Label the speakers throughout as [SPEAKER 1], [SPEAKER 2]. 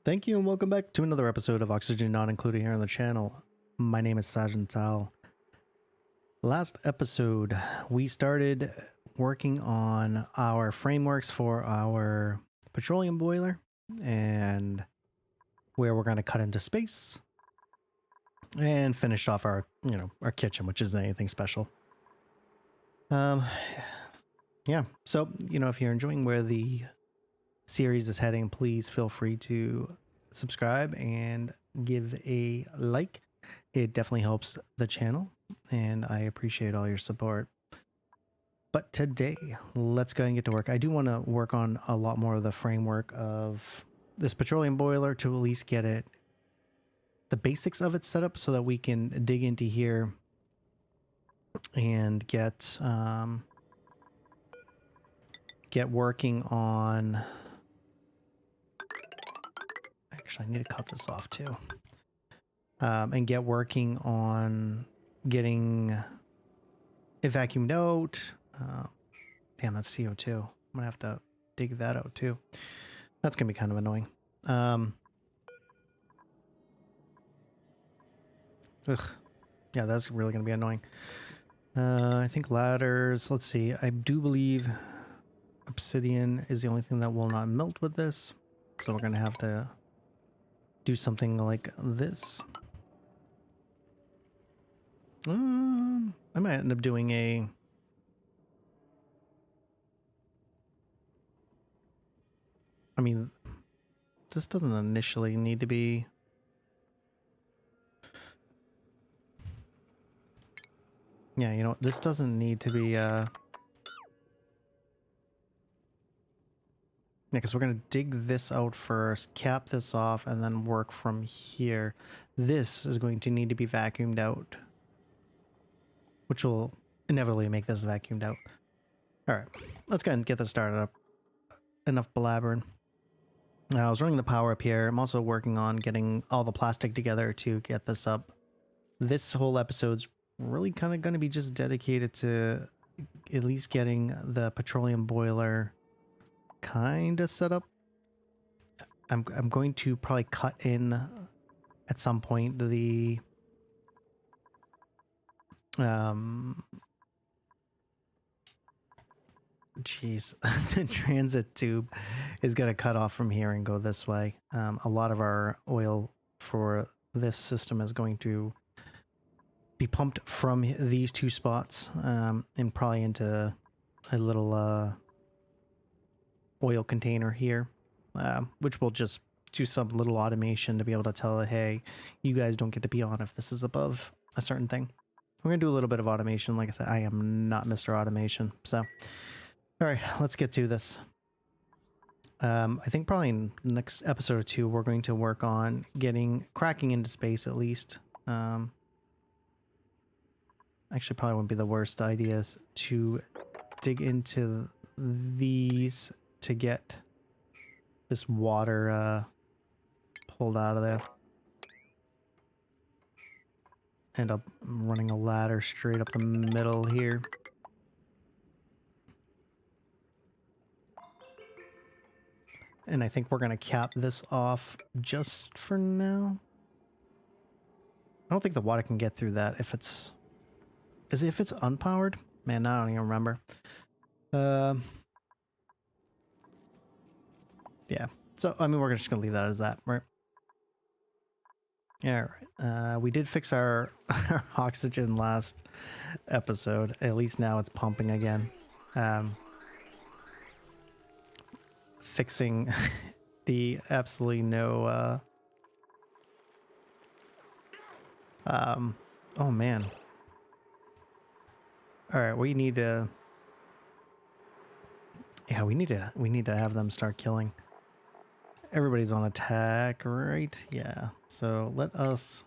[SPEAKER 1] Thank you and welcome back to another episode of Oxygen Not Included here on the channel. My name is Sajin Tal. Last episode, we started working on our frameworks for our petroleum boiler and where we're going to cut into space and finished off our, our kitchen, which isn't anything special. Yeah, so, if you're enjoying where the series is heading, please feel free to subscribe and give a like. It definitely helps the channel and I appreciate all your support. But today, let's go and get to work. I do want to work on a lot more of the framework of this petroleum boiler to at least get it, the basics of it set up so that we can dig into here and get working on. Actually, I need to cut this off too. And get working on getting it vacuumed out. Damn, that's CO2. I'm gonna have to dig that out too. That's gonna be kind of annoying. Yeah, that's really gonna be annoying. I think ladders. Let's see. I do believe obsidian is the only thing that will not melt with this, so we're gonna have to do something like this. I might end up doing a. I mean, this doesn't initially need to be. Yeah, you know what? This doesn't need to be. Yeah, because we're gonna dig this out first, cap this off, and then work from here. This is going to need to be vacuumed out, which will inevitably make this vacuumed out. All right, let's go ahead and get this started up. Enough blabbering. I was running the power up here. I'm also working on getting all the plastic together to get this up. This whole episode's really kind of going to be just dedicated to at least getting the petroleum boiler kind of set up. I'm going to probably cut in at some point the Jeez, the transit tube is going to cut off from here and go this way. A lot of our oil for this system is going to be pumped from these two spots and probably into a little oil container here, which will just do some little automation to be able to tell it, hey, you guys don't get to be on if this is above a certain thing. We're going to do a little bit of automation. Like I said, I am not Mr. Automation, so... All right, let's get to this. I think probably in the next episode or two, we're going to work on cracking into space at least. Actually, probably wouldn't be the worst ideas to dig into these to get this water pulled out of there. End up running a ladder straight up the middle here. And I think we're going to cap this off just for now. I don't think the water can get through that if it's... if it's unpowered? Man, I don't even remember. Yeah. So, I mean, we're just going to leave that as that, right? All right. We did fix our oxygen last episode. At least now it's pumping again. Fixing the absolutely no oh man. All right, we need to have them start killing. Everybody's on attack, right? Yeah. So let us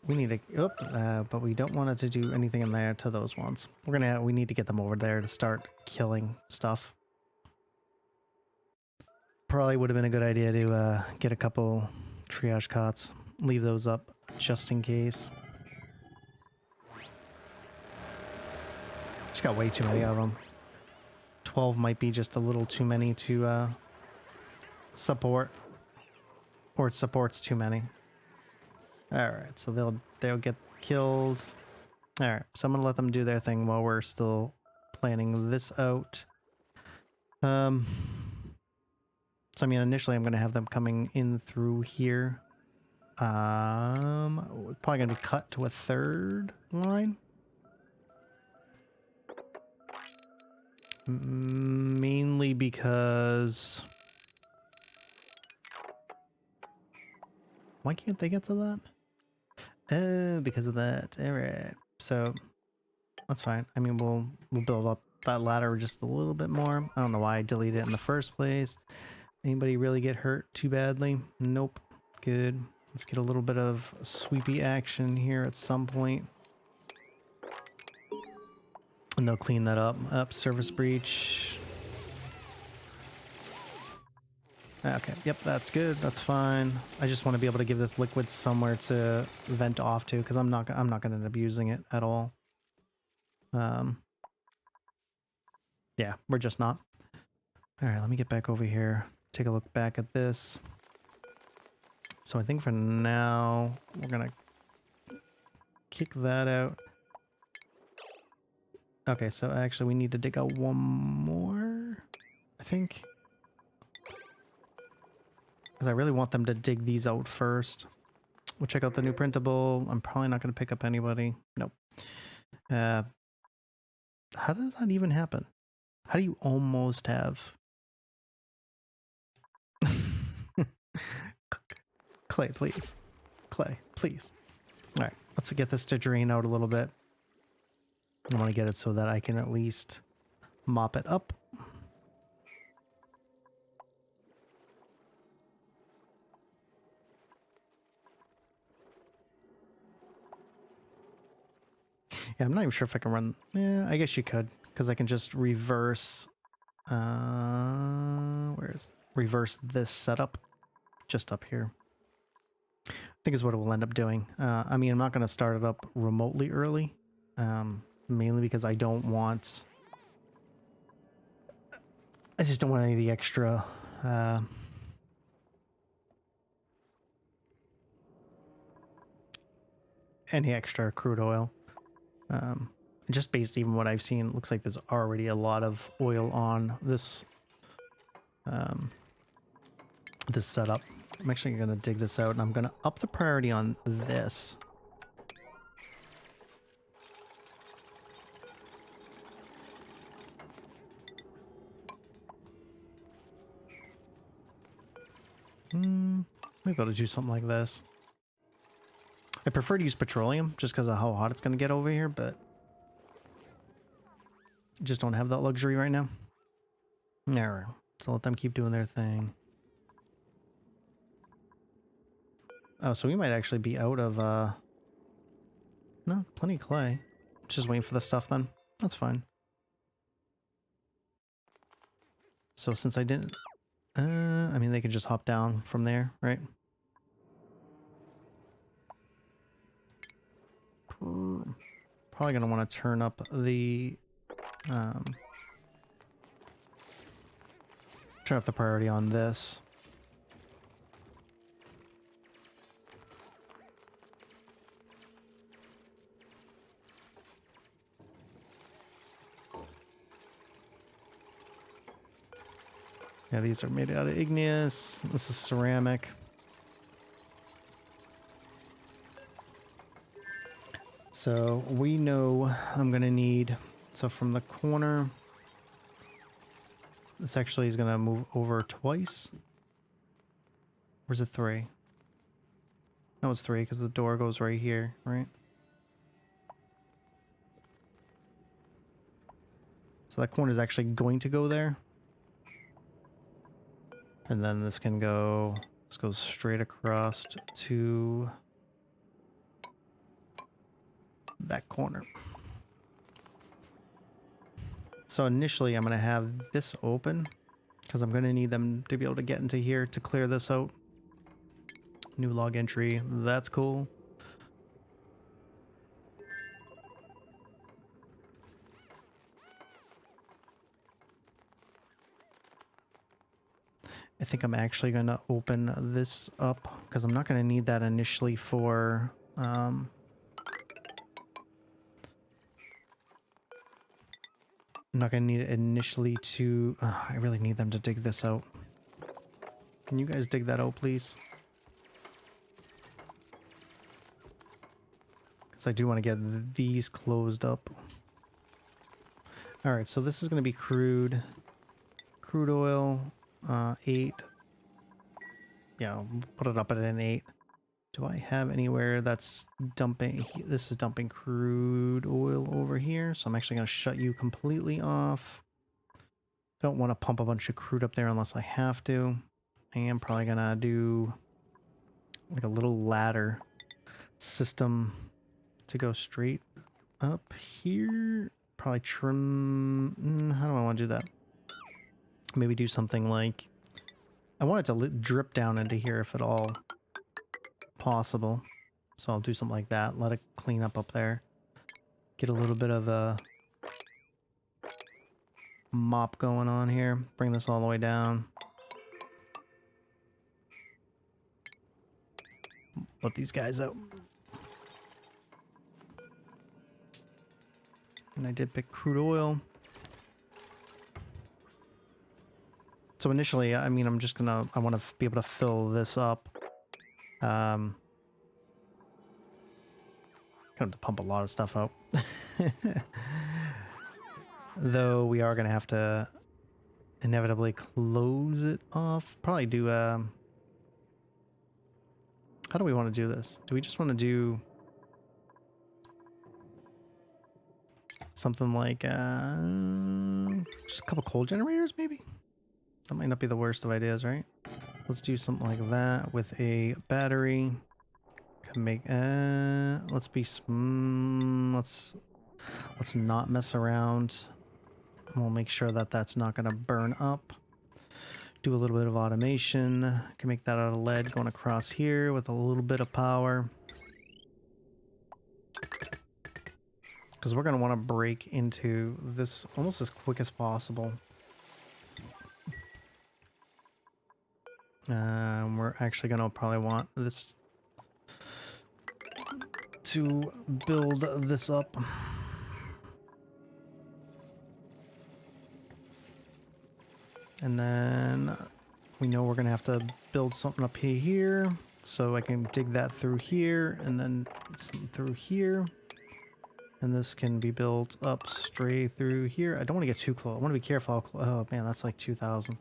[SPEAKER 1] we need to but we don't want it to do anything in there to those ones. We need to get them over there to start killing stuff. Probably would have been a good idea to get a couple triage cots, leave those up just in case. Just got way too many of them. 12 might be just a little too many to support, or it supports too many. All right, so they'll get killed. All right, so I'm gonna let them do their thing while we're still planning this out. So I mean, initially I'm gonna have them coming in through here. Probably gonna be cut to a third line. Mainly because... Why can't they get to that? Oh, because of that. Alright. So, that's fine. I mean, we'll build up that ladder just a little bit more. I don't know why I deleted it in the first place. Anybody really get hurt too badly? Nope. Good. Let's get a little bit of sweepy action here at some point. And they'll clean that up. Surface breach. Okay, yep, that's good. That's fine. I just want to be able to give this liquid somewhere to vent off to, because I'm not going to end up using it at all. Yeah, we're just not. All right, let me get back over here. Take a look back at this. So I think for now we're gonna kick that out. Okay, so actually we need to dig out one more, I think. Because I really want them to dig these out first. We'll check out the new printable. I'm probably not going to pick up anybody. Nope. How does that even happen? How do you almost have... Clay, please. Clay, please. All right, let's get this to drain out a little bit. I want to get it so that I can at least mop it up. Yeah, I'm not even sure if I can run... Yeah, I guess you could, because I can just reverse... where is it? Reverse this setup just up here. I think is what it will end up doing. I mean, I'm not going to start it up remotely early, mainly because I don't want... I just don't want any of the extra... any extra crude oil. Just based even what I've seen, it looks like there's already a lot of oil on this this setup. I'm actually going to dig this out, and I'm going to up the priority on this. Maybe I'll do something like this. I prefer to use petroleum just because of how hot it's going to get over here, but just don't have that luxury right now. Alright, so let them keep doing their thing. Oh, so we might actually be out of, no, plenty of clay. Just waiting for the stuff then. That's fine. So since I didn't... I mean, they could just hop down from there, right? Probably going to want to turn up the... turn up the priority on this. Yeah, these are made out of igneous. This is ceramic. So we know I'm going to need... So from the corner, this actually is going to move over twice. Where's it 3? No, it's 3 because the door goes right here, right? So that corner is actually going to go there. And then this can go... This goes straight across to that corner. So initially I'm going to have this open because I'm going to need them to be able to get into here to clear this out. New log entry. That's cool. I think I'm actually going to open this up because I'm not going to need that initially for... I'm not going to need it initially to... I really need them to dig this out. Can you guys dig that out, please? Because I do want to get these closed up. Alright, so this is going to be crude. Crude oil, 8. Yeah, I'll put it up at an 8. Do I have anywhere that's dumping? This is dumping crude oil over here, so I'm actually going to shut you completely off. Don't want to pump a bunch of crude up there unless I have to. I am probably going to do like a little ladder system to go straight up here. Probably trim... how do I want to do that? Maybe do something like... I want it to drip down into here if at all possible. So I'll do something like that. Let it clean up there. Get a little bit of a mop going on here. Bring this all the way down. Let these guys out. And I did pick crude oil. So initially, I mean, I'm just gonna... I want to be able to fill this up. Gonna have to pump a lot of stuff out. Though we are gonna have to inevitably close it off. Probably do how do we want to do this? Do we just want to do something like just a couple coal generators maybe? That might not be the worst of ideas, right? Let's do something like that with a battery. Can make let's be let's not mess around. We'll make sure that that's not going to burn up. Do a little bit of automation. Can make that out of lead going across here with a little bit of power. Because we're going to want to break into this almost as quick as possible. We're actually going to probably want this to build this up. And then we know we're going to have to build something up here. So I can dig that through here and then something through here. And this can be built up straight through here. I don't want to get too close. I want to be careful. Oh man, that's like 2,000.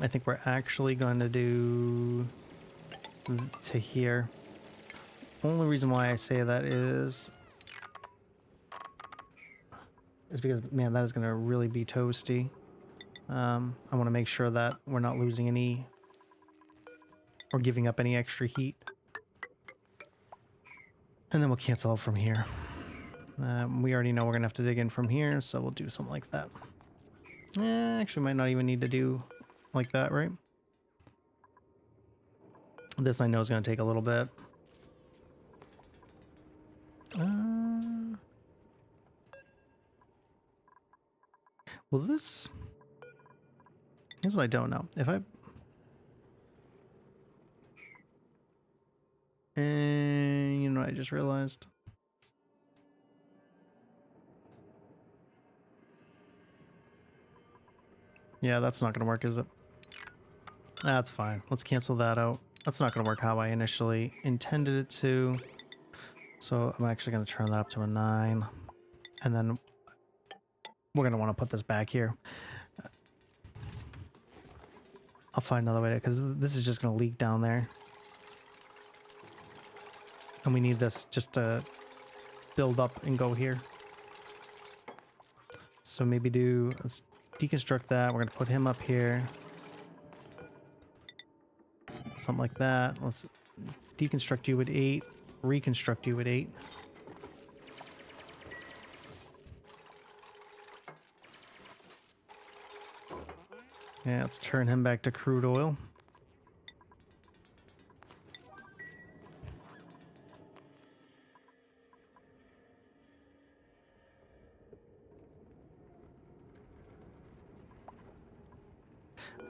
[SPEAKER 1] I think we're actually going to do to here. Only reason why I say that is because, man, that is going to really be toasty. I want to make sure that we're not losing any or giving up any extra heat. And then we'll cancel out from here. We already know we're going to have to dig in from here, so we'll do something like that. Actually, might not even need to do like that, right? This I know is going to take a little bit. Well, this... Here's what I don't know. If I... you know what I just realized? Yeah, that's not going to work, is it? That's fine. Let's cancel that out. That's not going to work how I initially intended it to. So I'm actually going to turn that up to a 9. And then we're going to want to put this back here. I'll find another way to, because this is just going to leak down there. And we need this just to build up and go here. So maybe let's deconstruct that. We're going to put him up here. Something like that. Let's deconstruct you at 8. Reconstruct you at 8. Yeah, let's turn him back to crude oil.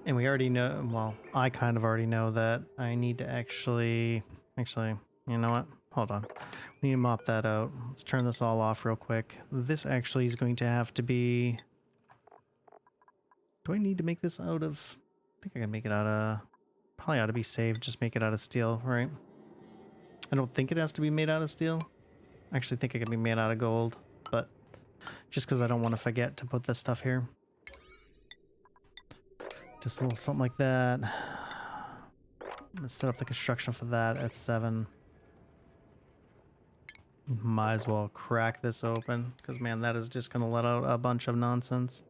[SPEAKER 1] And we already know, well, I kind of already know that I need to actually, you know what? Hold on. We need to mop that out. Let's turn this all off real quick. This actually is going to have to be, do I need to make this out of, I think I can make it out of, probably ought to be saved, just make it out of steel, right? I don't think it has to be made out of steel. I actually think it can be made out of gold, but just because I don't want to forget to put this stuff here. Just a little something like that. Let's set up the construction for that at 7. Might as well crack this open, because man, that is just going to let out a bunch of nonsense.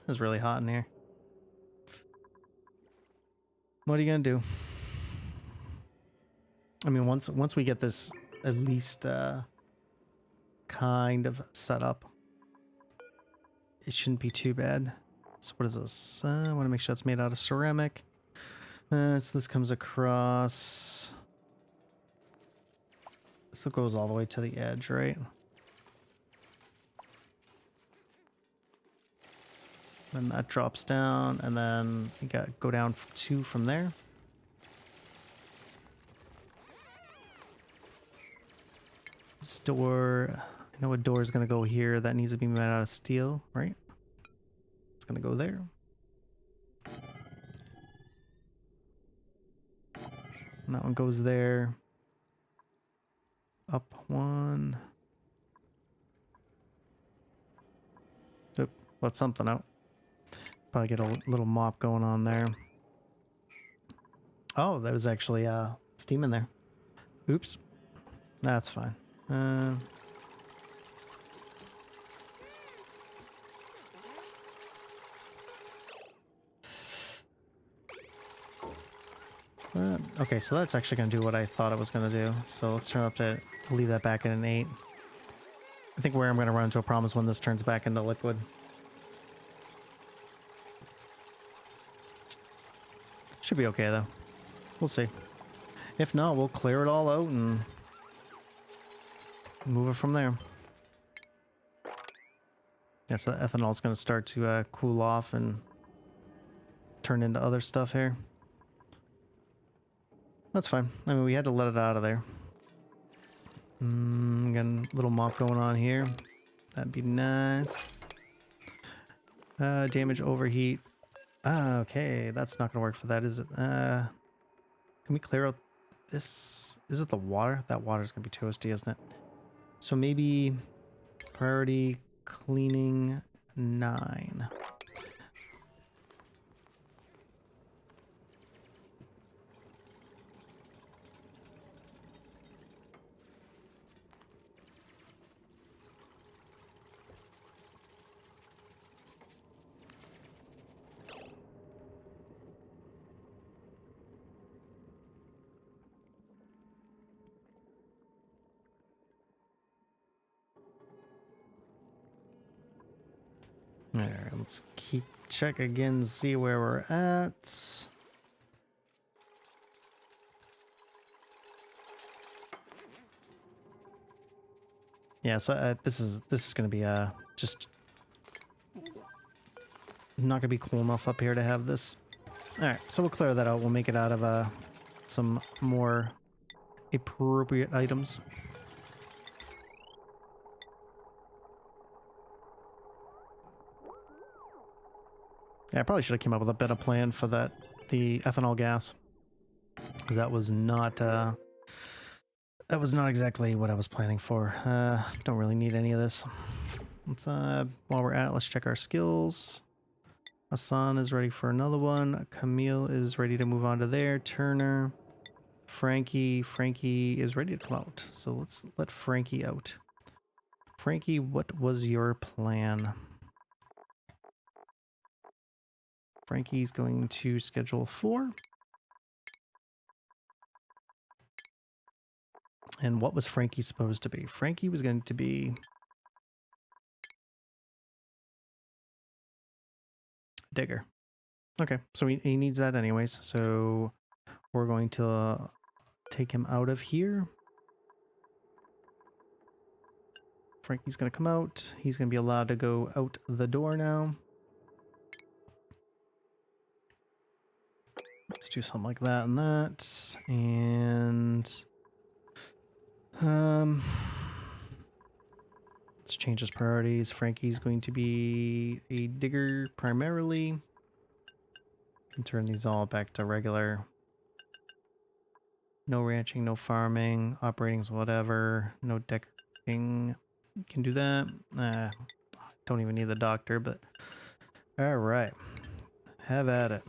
[SPEAKER 1] It's really hot in here. What are you going to do? I mean, once we get this at least kind of set up, it shouldn't be too bad. So what is this? I want to make sure it's made out of ceramic. So this comes across. So it goes all the way to the edge, right? Then that drops down, and then you got go down 2 from there. This door, I know a door is going to go here. That needs to be made out of steel, right? It's going to go there. And that one goes there. Up 1. Oop, let something out. Probably get a little mop going on there. Oh, that was actually steam in there. Oops. That's fine. Okay, so that's actually going to do what I thought it was going to do. So let's turn up to leave that back at an 8. I think where I'm going to run into a problem is when this turns back into liquid. Should be okay though. We'll see. If not, we'll clear it all out and move it from there. Yeah, so the ethanol is going to start to cool off and turn into other stuff here. That's fine. I mean, we had to let it out of there. Got a little mop going on here. That'd be nice. Damage overheat. Okay, that's not gonna work for that, is it? Can we clear out this? Is it the water? That water's gonna be toasty, isn't it? So maybe priority cleaning 9. Alright, let's check again, see where we're at. Yeah, so this is going to be just not going to be cool enough up here to have this. Alright, so we'll clear that out. We'll make it out of some more appropriate items. Yeah, I probably should have came up with a better plan for the ethanol gas. Because that was not exactly what I was planning for. Don't really need any of this. Let's while we're at it, let's check our skills. Hassan is ready for another one. Camille is ready to move on to there. Turner. Frankie is ready to come out. So let's let Frankie out. Frankie, what was your plan? Frankie's going to schedule 4. And what was Frankie supposed to be? Frankie was going to be digger. Okay, so he needs that anyways. So we're going to take him out of here. Frankie's going to come out. He's going to be allowed to go out the door now. do something like that and that. And let's change his priorities. Frankie's going to be a digger primarily. Can turn these all back to regular. No ranching, no farming, operating's whatever, no decking. Can do that. Don't even need the doctor, but all right. Have at it.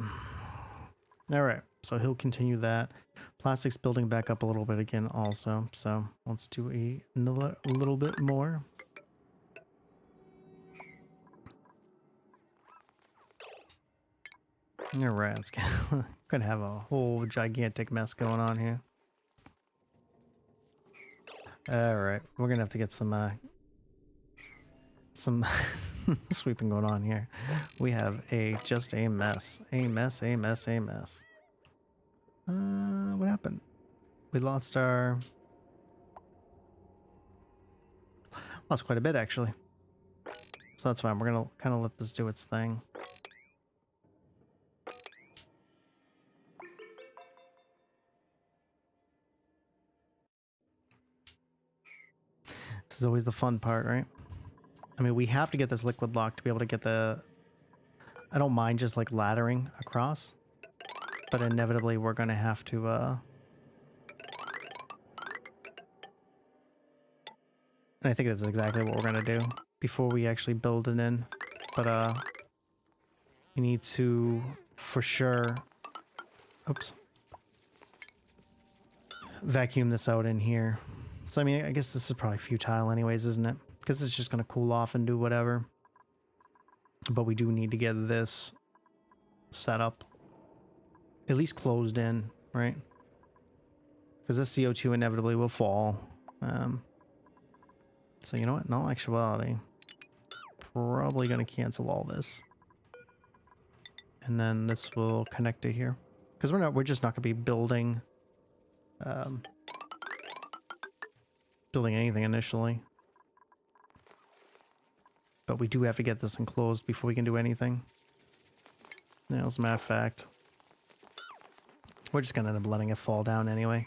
[SPEAKER 1] All right, so he'll continue that. Plastic's building back up a little bit again also, so let's do another little bit more. All right, let's get gonna have a whole gigantic mess going on here. All right, we're gonna have to get some sweeping going on here. We have just a mess, a mess. What happened? We lost quite a bit actually. So that's fine. We're gonna kind of let this do its thing. This is always the fun part, right? I mean, we have to get this liquid lock to be able to get the... I don't mind just like laddering across, but inevitably we're going to have to... And I think that's exactly what we're going to do before we actually build it in. But we need to, for sure... Oops. Vacuum this out in here. So, I mean, I guess this is probably futile anyways, isn't it? Because it's just going to cool off and do whatever. But we do need to get this set up. At least closed in, right? Because the CO2 inevitably will fall. So you know what? In all actuality, probably going to cancel all this. And then this will connect to here. Because we're just not going to be building... building anything initially. But we do have to get this enclosed before we can do anything. Now, as a matter of fact, we're just going to end up letting it fall down anyway.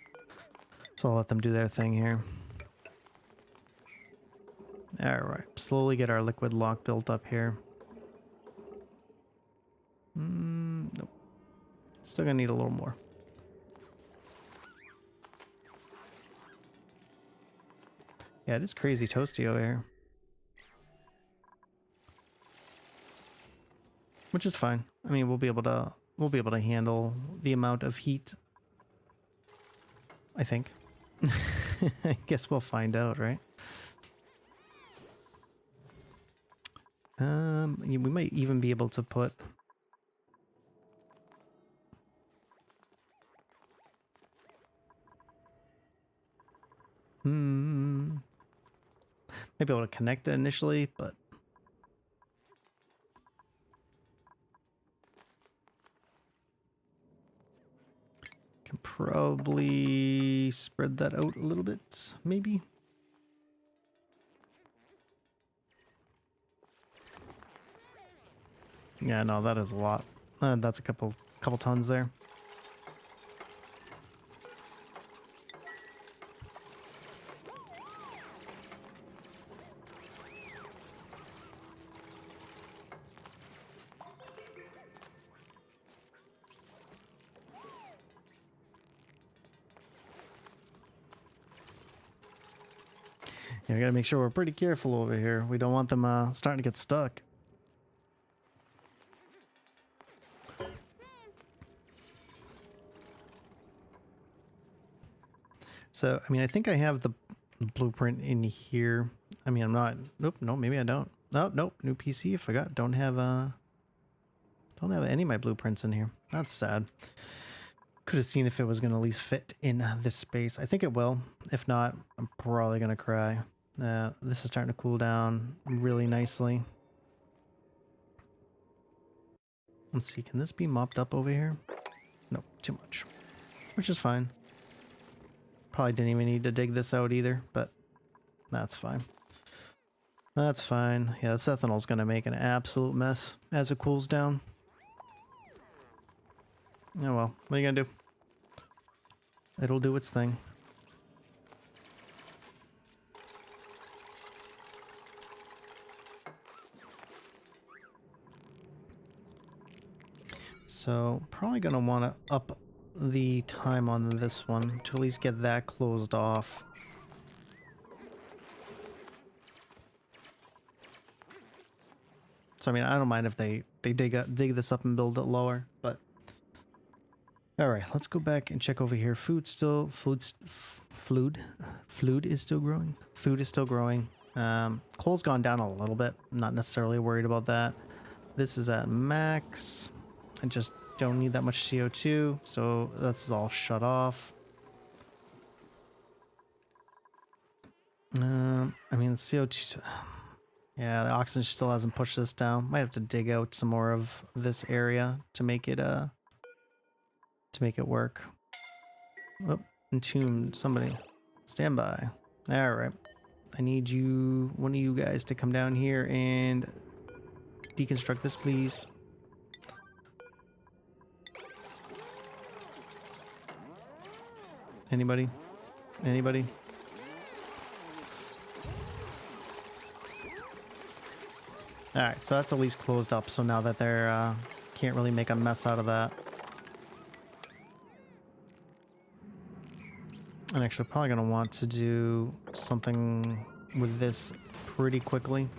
[SPEAKER 1] So I'll let them do their thing here. Alright, slowly get our liquid lock built up here. Nope. Still going to need a little more. Yeah, it is crazy toasty over here. Which is fine. I mean, we'll be able to handle the amount of heat. I think. I guess we'll find out, right? We might even be able to put might be able to connect it initially, but can probably spread that out a little bit, maybe. Yeah, no, that is a lot. That's a couple tons there. Yeah, we gotta make sure we're pretty careful over here. We don't want them starting to get stuck. So, I mean, I think I have the blueprint in here. I mean, I'm not... Nope, no, maybe I don't. Oh, nope, new PC, I forgot. Don't have any of my blueprints in here. That's sad. Could have seen if it was going to at least fit in this space. I think it will. If not, I'm probably going to cry. This is starting to cool down really nicely. Let's see, can this be mopped up over here? Nope, too much. Which is fine. Probably didn't even need to dig this out either, but that's fine. That's fine. Yeah, this ethanol's going to make an absolute mess as it cools down. Oh well, what are you gonna do? It'll do its thing. So probably gonna want to up the time on this one to at least get that closed off. So I mean, I don't mind if they dig this up and build it lower, but all right, let's go back and check over here. Food is still growing. Food is still growing. Coal's gone down a little bit. I'm not necessarily worried about that. This is at max. I just don't need that much CO2, so that's all shut off. I mean, the CO2. Yeah, the oxygen still hasn't pushed this down. Might have to dig out some more of this area to make it work. Oh, entombed somebody. Stand by. All right. I need you, one of you guys, to come down here and deconstruct this, please. Anybody? Anybody? Alright, so that's at least closed up, so now that they're, can't really make a mess out of that. I'm actually probably going to want to do something with this pretty quickly.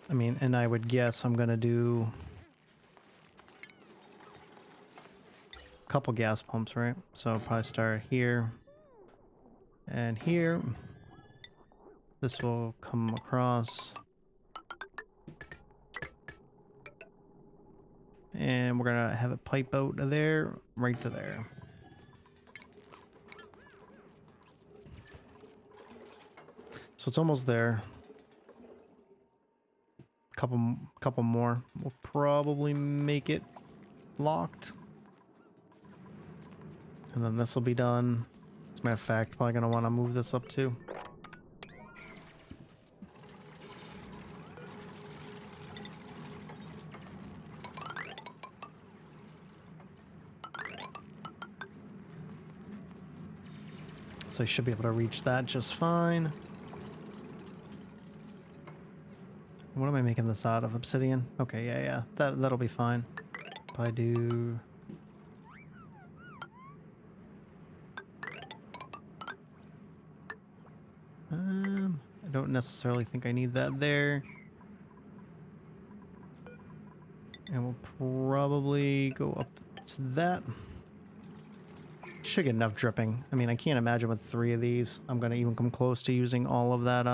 [SPEAKER 1] I mean, and I would guess I'm going to do a couple gas pumps, right? So I'll probably start here and here. This will come across. And we're going to have it pipe out there, right to there. So it's almost there. Couple more. We'll probably make it locked. And then this will be done. As a matter of fact, probably gonna want to move this up too. So I should be able to reach that just fine. What am I making this out of? Obsidian? Okay, yeah. That'll be fine. If I do... I don't necessarily think I need that there. And we'll probably go up to that. Should get enough dripping. I mean, I can't imagine with 3 of these I'm gonna even come close to using all of that,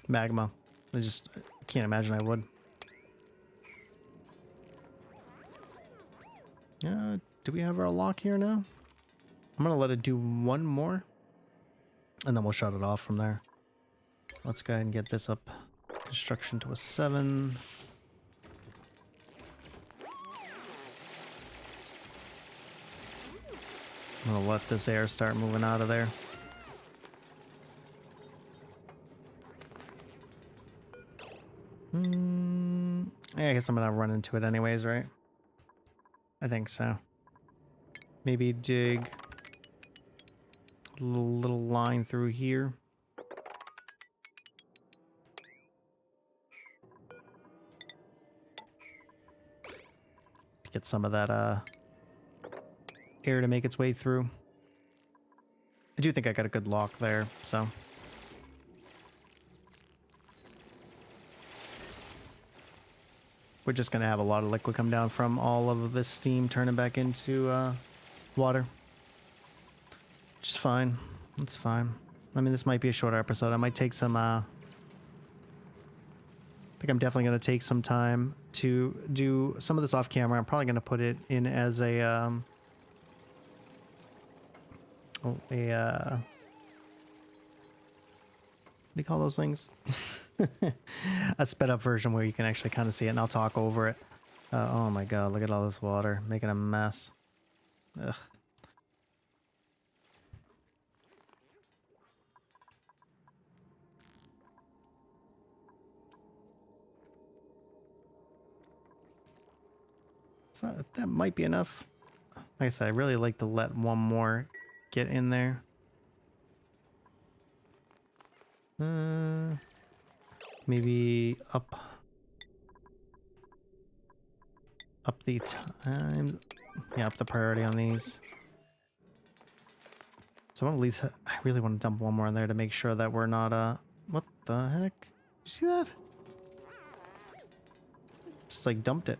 [SPEAKER 1] magma. I just can't imagine I would. Do we have our lock here now? I'm gonna let it do one more and then we'll shut it off from there. Let's go ahead and get this up. Construction to a 7. I'm gonna let this air start moving out of there. I guess I'm gonna run into it anyways, right? I think so. Maybe dig a little line through here. To get some of that air to make its way through. I do think I got a good lock there, so. We're just gonna have a lot of liquid come down from all of this steam turning back into water. Which is fine. It's fine. I mean, this might be a shorter episode. I might take some, I think I'm definitely gonna take some time to do some of this off camera. I'm probably gonna put it in as a, what do you call those things? A sped up version where you can actually kind of see it, and I'll talk over it. Oh my god, look at all this water, making a mess. Ugh. So that might be enough. Like I said, I really like to let one more get in there. Maybe up the time. Yeah, up the priority on these. So I want at least, I really want to dump one more in there to make sure that we're not, what the heck? You see that? Just like dumped it.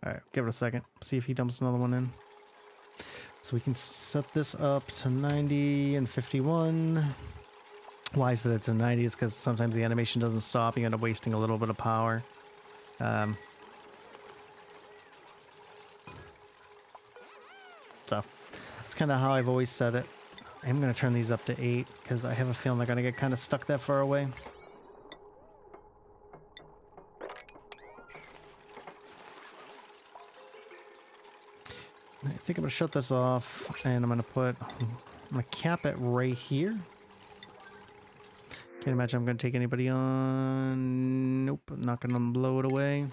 [SPEAKER 1] Alright, give it a second. See if he dumps another one in. So we can set this up to 90 and 51. Why I said it's a 90 is because sometimes the animation doesn't stop. You end up wasting a little bit of power. So that's kind of how I've always said it. I'm going to turn these up to 8 because I have a feeling they're going to get kind of stuck that far away. I think I'm going to shut this off and I'm going to cap it right here. Can't imagine I'm going to take anybody on. Nope, I'm not going to blow it away.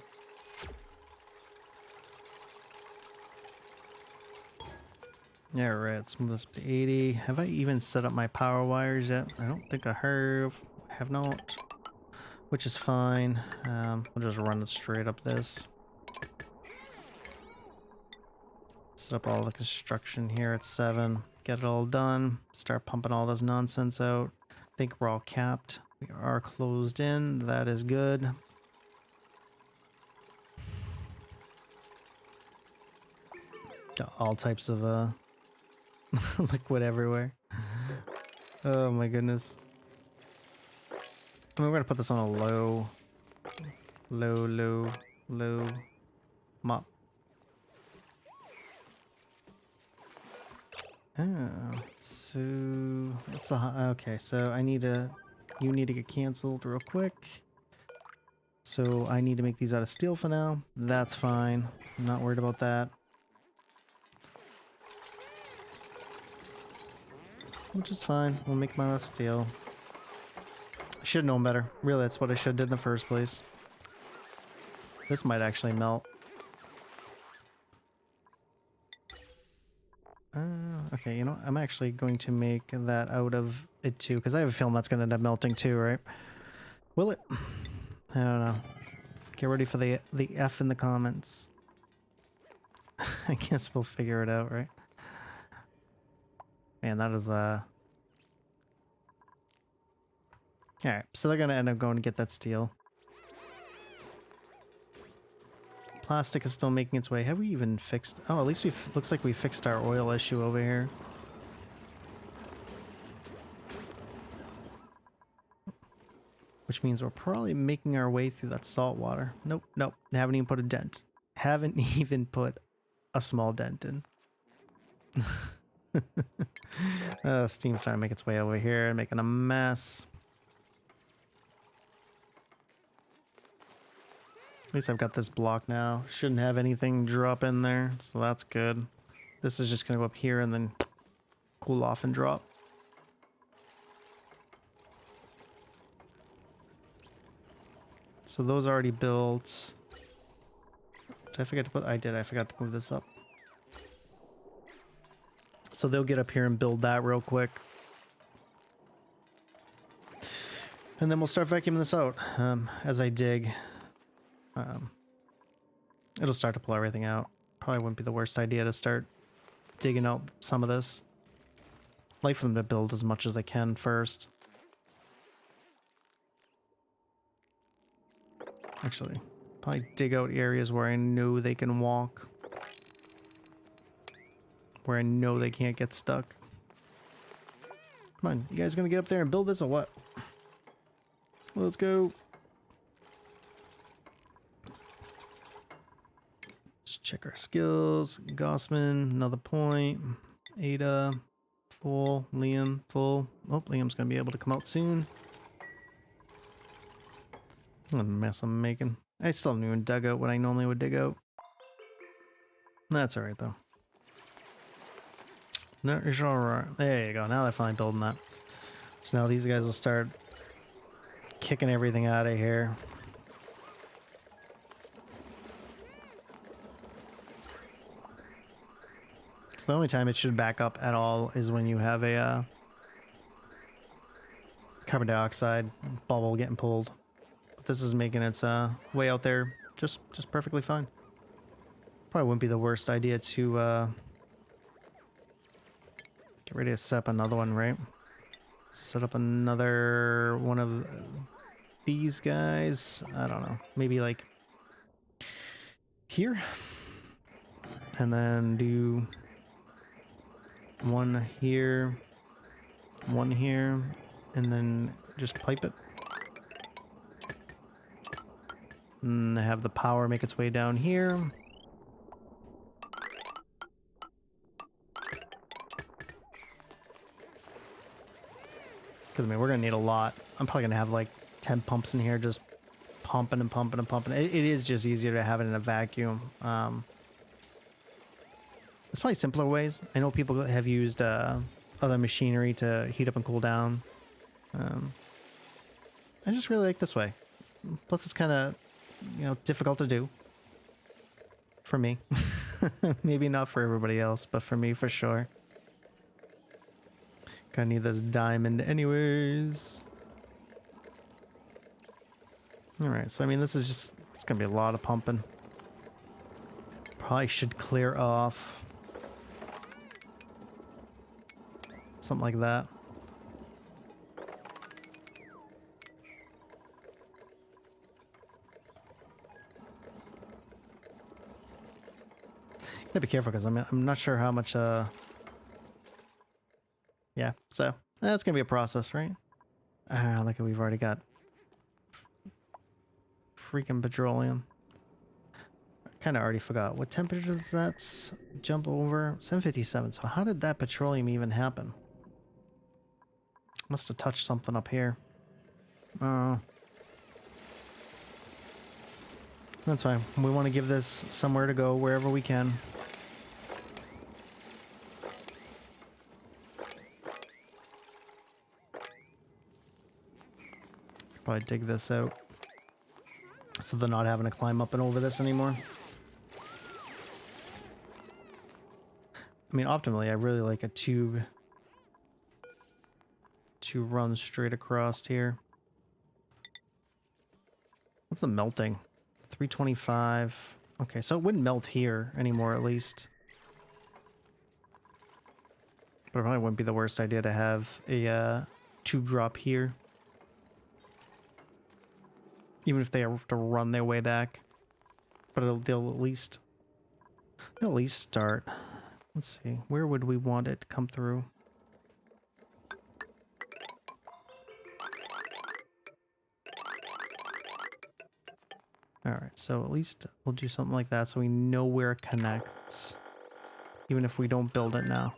[SPEAKER 1] Yeah, right, let's move this up to 80. Have I even set up my power wires yet? I don't think I have. I have not, which is fine. We'll just run it straight up this. Set up all the construction here at 7. Get it all done. Start pumping all this nonsense out. I think we're all capped. We are closed in. That is good. Got all types of liquid everywhere. Oh my goodness. We're gonna put this on a low mop. Oh, so that's okay. So you need to get canceled real quick. So I need to make these out of steel for now. That's fine. I'm not worried about that. Which is fine. We'll make them out of steel. I should have known better. Really, that's what I should have did in the first place. This might actually melt. Okay, you know, I'm actually going to make that out of it too, because I have a feeling that's going to end up melting too, right? Will it? I don't know. Get ready for the F in the comments. I guess we'll figure it out, right? Man, that is Alright, so they're going to end up going to get that steel. Plastic is still making its way. Have we even fixed... Oh, at least looks like we fixed our oil issue over here. Which means we're probably making our way through that salt water. Nope, nope. Haven't even put a dent. Haven't even put a small dent in. Steam's starting to make its way over here, making a mess. At least I've got this block now. Shouldn't have anything drop in there, so that's good. This is just going to go up here and then cool off and drop. So those are already built. Did I forget to put... I did. I forgot to move this up. So they'll get up here and build that real quick. And then we'll start vacuuming this out as I dig. It'll start to pull everything out. Probably wouldn't be the worst idea to start digging out some of this. I'd like for them to build as much as they can first. Actually, probably dig out areas where I know they can walk. Where I know they can't get stuck. Come on, you guys gonna get up there and build this or what? Let's go. Let's check our skills. Gossman, another point. Ada, full. Liam, full. Oh, Liam's gonna be able to come out soon. What a mess I'm making. I still haven't even dug out what I normally would dig out. That's alright though. No, it's alright. There you go. Now they're finally building that. So now these guys will start kicking everything out of here. So the only time it should back up at all is when you have a carbon dioxide bubble getting pulled. But this is making its way out there just perfectly fine. Probably wouldn't be the worst idea to get ready to set up another one, right? Set up another one of these guys. I don't know. Maybe like here. And then do one here, and then just pipe it. And have the power make its way down here. Because, I mean, we're going to need a lot. I'm probably going to have like 10 pumps in here just pumping and pumping and pumping. It is just easier to have it in a vacuum. There's probably simpler ways. I know people have used other machinery to heat up and cool down. I just really like this way. Plus, it's kind of, you know, difficult to do. For me. Maybe not for everybody else, but for me, for sure. Gonna need this diamond anyways. Alright, so I mean, this is just, it's gonna be a lot of pumping. Probably should clear off something like that. Gotta be careful because I'm not sure how much yeah, so that's gonna be a process, right? Like we've already got freaking petroleum. I kind of already forgot what temperature does that jump over. 757. So how did that petroleum even happen? Must have touched something up here. That's fine. We want to give this somewhere to go wherever we can. Probably dig this out so they're not having to climb up and over this anymore. I mean, optimally, I really like a tube to run straight across here. What's the melting? 325. Okay, so it wouldn't melt here anymore, at least. But it probably wouldn't be the worst idea to have a tube drop here. Even if they have to run their way back. But they'll at least start. Let's see. Where would we want it to come through? Alright, so at least we'll do something like that so we know where it connects. Even if we don't build it now.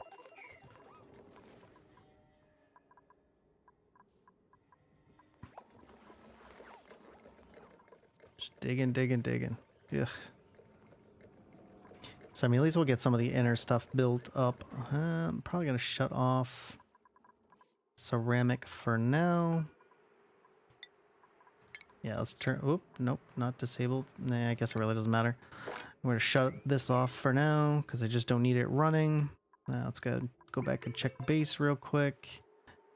[SPEAKER 1] Just digging, digging, digging. Ugh. So I mean, at least we'll get some of the inner stuff built up. I'm probably going to shut off ceramic for now. Yeah, let's turn... Oop, nope, not disabled. Nah, I guess it really doesn't matter. I'm going to shut this off for now because I just don't need it running. Let's go back and check base real quick.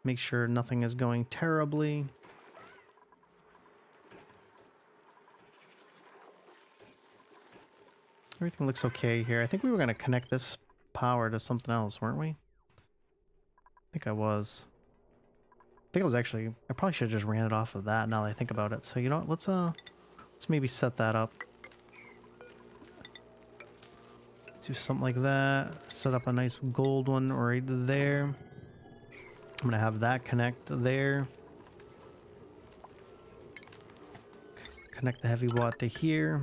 [SPEAKER 1] Make sure nothing is going terribly. Everything looks okay here. I think we were going to connect this power to something else, weren't we? I think I was. I think it was actually... I probably should have just ran it off of that now that I think about it. So, you know what? Let's maybe set that up. Do something like that. Set up a nice gold one right there. I'm going to have that connect there. Connect the heavy watt to here.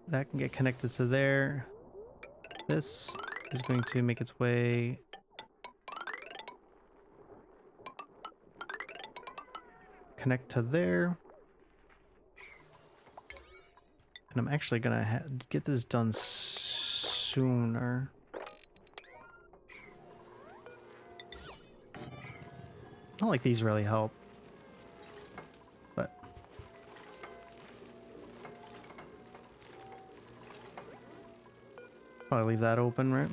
[SPEAKER 1] That can get connected to there. This is going to make its way connect to there. And I'm actually gonna get this done sooner. Not like these really help, but probably leave that open, right?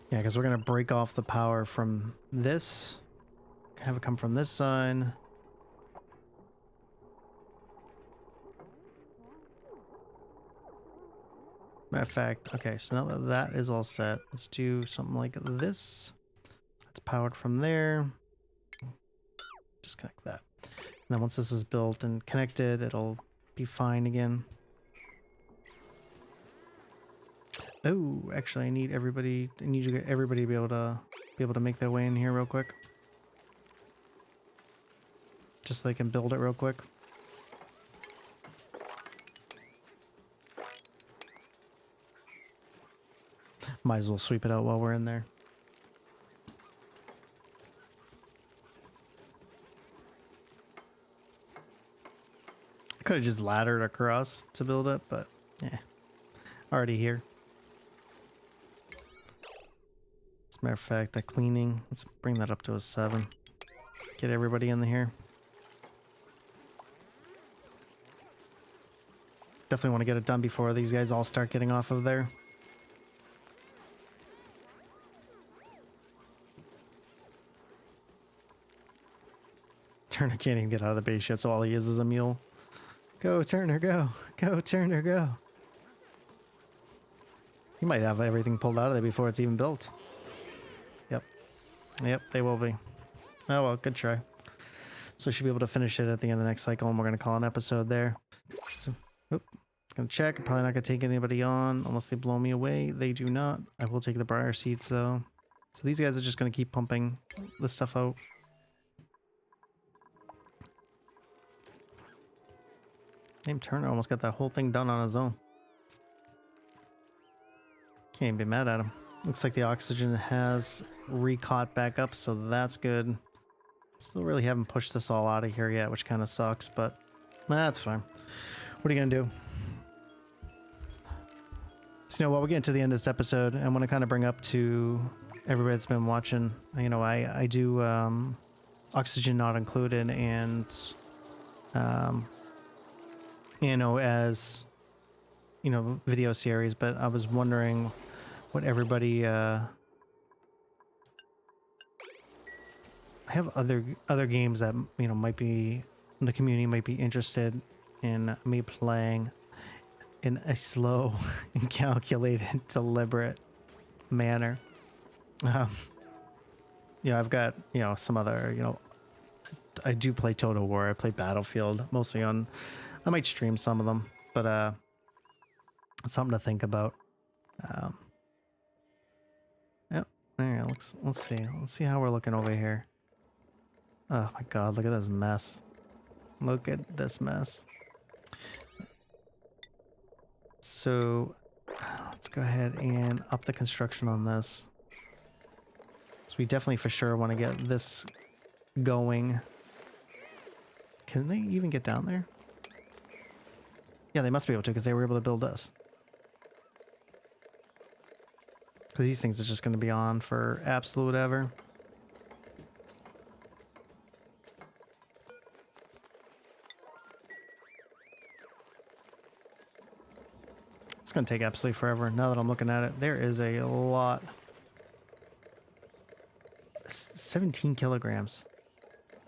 [SPEAKER 1] Yeah, because we're gonna break off the power from this, have it come from this side. Matter of fact, okay, so now that that is all set, let's do something like this. It's powered from there. Disconnect that. And then once this is built and connected, it'll be fine again. Oh, actually, I need everybody. I need everybody to be able to make their way in here real quick, just so they can build it real quick. Might as well sweep it out while we're in there. I could have just laddered across to build it, but yeah, already here. As a matter of fact, the cleaning, let's bring that up to a 7. Get everybody in here. Definitely want to get it done before these guys all start getting off of there. Turner can't even get out of the base yet, so all he is a mule. Go, Turner, go. Go, Turner, go. You might have everything pulled out of there before it's even built. Yep. Yep, they will be. Oh, well, good try. So we should be able to finish it at the end of the next cycle, and we're going to call an episode there. So, going to check. I'm probably not going to take anybody on unless they blow me away. They do not. I will take the briar seeds, though. So these guys are just going to keep pumping this stuff out. Damn, Turner almost got that whole thing done on his own. Can't even be mad at him. Looks like the oxygen has recaught back up, so that's good. Still really haven't pushed this all out of here yet, which kind of sucks, but that's fine. What are you going to do? So, you know, while we're getting to the end of this episode, I want to kind of bring up to everybody that's been watching, you know, I do oxygen not included and you know, as, you know, video series, but I was wondering what everybody, I have other games that, you know, might be, the community might be interested in me playing in a slow and calculated, deliberate manner. You know, I've got, you know, some other, you know, I do play Total War, I play Battlefield, mostly on, I might stream some of them, but it's something to think about. Yep. There, let's see how we're looking over here. Oh my god, look at this mess. Look at this mess. So let's go ahead and up the construction on this. So we definitely for sure want to get this going. Can they even get down there? Yeah, they must be able to because they were able to build us. Because these things are just going to be on for absolute ever. It's going to take absolutely forever. Now that I'm looking at it, there is a lot. 17 kilograms.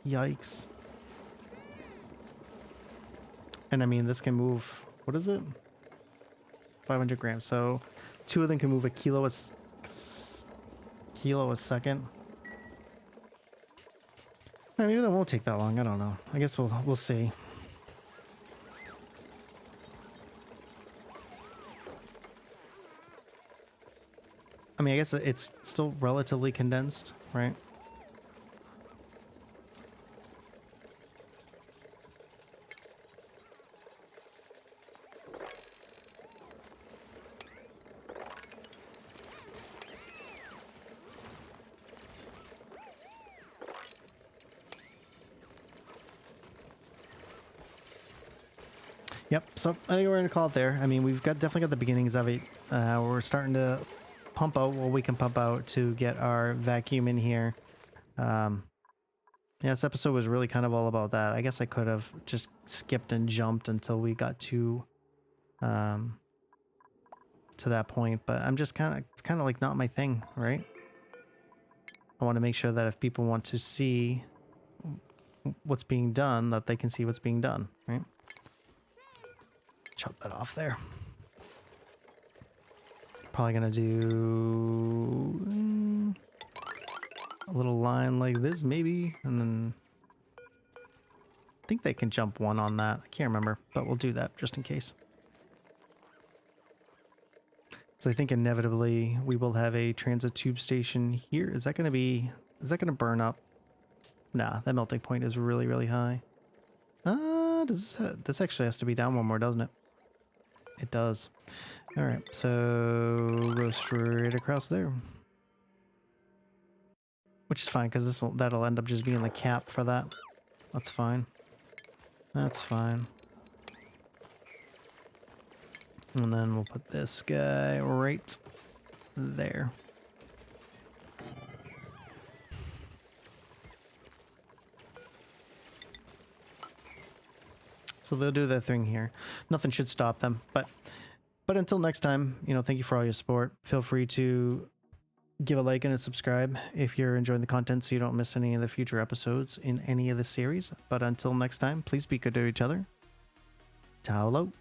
[SPEAKER 1] Yikes. And I mean, this can move, what is it? 500 grams. So 2 of them can move a kilo a second. Maybe that won't take that long. I don't know. I guess we'll see. I mean, I guess it's still relatively condensed, right? Yep. So I think we're gonna call it there. I mean, we've definitely got the beginnings of it. We're starting to pump out what we can pump out to get our vacuum in here. Yeah, this episode was really kind of all about that. I guess I could have just skipped and jumped until we got to that point, but I'm just it's kind of like not my thing, right? I want to make sure that if people want to see what's being done, that they can see what's being done, right? Chop that off there. Probably gonna do a little line like this maybe, and then I think they can jump one on that. I can't remember, but we'll do that just in case. So I think inevitably we will have a transit tube station here. Is that going to burn up? Nah, that melting point is really, really high. This actually has to be down one more, doesn't it? It does. All right, so go straight across there. Which is fine, because that'll end up just being the cap for that. That's fine. That's fine. And then we'll put this guy right there. So they'll do their thing here. Nothing should stop them. But until next time, thank you for all your support. Feel free to give a like and a subscribe if you're enjoying the content so you don't miss any of the future episodes in any of the series. But until next time, please be good to each other. Ciao.